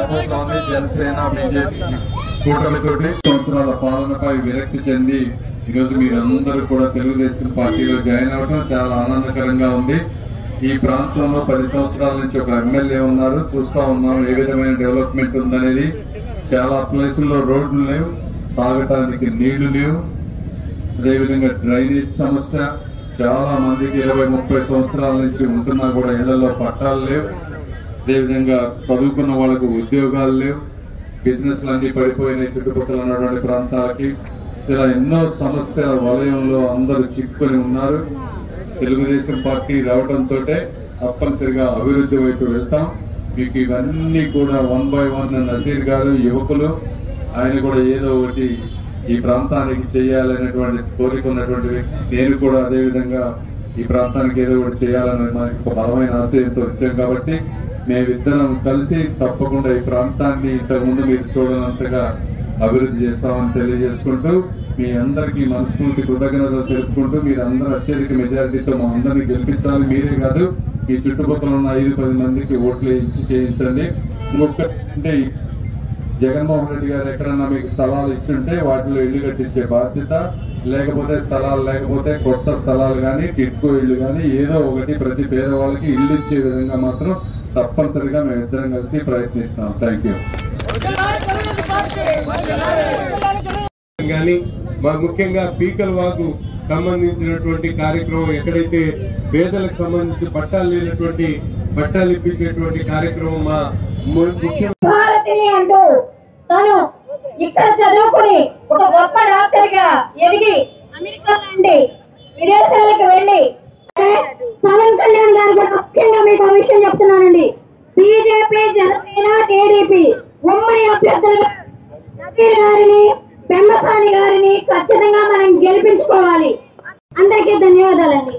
రాబోతోంది జనసేన బీజేపీ కూటమితోటి సంవత్సరాల పాలనపై విరక్తి చెంది ఈరోజు మీరందరూ కూడా తెలుగుదేశం పార్టీలో జాయిన్ అవడం చాలా ఆనందకరంగా ఉంది. ఈ ప్రాంతంలో 10 సంవత్సరాల నుంచి ఒక ఎమ్మెల్యే ఉన్నారు, చూస్తా ఉన్నాం ఏ విధమైన డెవలప్మెంట్ ఉందనేది. చాలా ప్లేసుల్లో రోడ్లు లేవు, తాగటానికి నీళ్లు లేవు, అదేవిధంగా డ్రైనేజ్ సమస్య. చాలా మందికి 20-30 సంవత్సరాల నుంచి ఉంటున్నా కూడా ఇళ్లలో పట్టాలు లేవు. అదేవిధంగా చదువుకున్న వాళ్ళకు ఉద్యోగాలు లేవు, బిజినెస్లు అన్ని పడిపోయినాయి చుట్టుపక్కల ఉన్నటువంటి ప్రాంతాలకి. ఇలా ఎన్నో సమస్యల వలయంలో అందరూ చిక్కుకొని ఉన్నారు. తెలుగుదేశం పార్టీ రావడంతో తప్పనిసరిగా అభివృద్ధి వైపు వెళ్తాం. మీకు ఇవన్నీ కూడా 1 by 1 నజీర్ గారు యువకులు, ఆయన కూడా ఏదో ఒకటి ఈ ప్రాంతానికి చేయాలనేటువంటి కోరిక ఉన్నటువంటి వ్యక్తి. నేను కూడా అదేవిధంగా ఈ ప్రాంతానికి ఏదో ఒకటి చేయాలని మనకి ఒక బలమైన ఆశయంతో వచ్చాం. కాబట్టి మేమిద్దరం కలిసి తప్పకుండా ఈ ప్రాంతాన్ని ఇంతకుముందు మీరు చూడనంతగా అభివృద్ధి చేస్తామని తెలియజేసుకుంటూ మీ అందరికీ మనస్ఫూర్తి కృతజ్ఞతలు తెలుపుకుంటూ మీరు అందరూ అత్యధిక మెజారిటీతో మా అందరినీ గెలిపించాలి. మీరే కాదు, మీ చుట్టుపక్కల ఉన్న 5-10 మందికి ఓట్లు ఇచ్చి చేయించండి. ఇంకొకటి, జగన్మోహన్ రెడ్డి గారు ఎక్కడన్నా మీకు స్థలాలు ఇచ్చుంటే వాటిలో ఇల్లు కట్టించే బాధ్యత, లేకపోతే స్థలాలు లేకపోతే కొత్త స్థలాలు కానీ టిట్కో ఇళ్లు కానీ ఏదో ఒకటి ప్రతి పేదవాళ్ళకి ఇల్లు ఇచ్చే విధంగా మాత్రం తప్పనిసరిగా మేమిద్దరం కలిసి ప్రయత్నిస్తాం. Thank you. ముఖ్యంగా పీకల వాగు సంబంధించినటువంటి కార్యక్రమం, ఎక్కడైతే పేదలకు సంబంధించి పట్టాలు లేనటువంటి పట్టాలు ఇప్పించేటువంటి కార్యక్రమం మా భారతిని అంటూ తను ఇక్కడ చదువుకుని ఒక గొప్ప డాక్టర్ గా ఎదిగి అమెరికా నుండి విదేశాలకు వెళ్లి పవన్ కళ్యాణ్ గారు కూడా ముఖ్యంగా మీకు విషయం చెప్తున్నానండి. బీజేపీ, జనసేన, టీడీపీ ఉమ్మడి అభ్యర్థులుగా నజీర్ గారిని, పెమ్మసాని గారిని ఖచ్చితంగా మనం గెలిపించుకోవాలి. అందరికీ ధన్యవాదాలండి.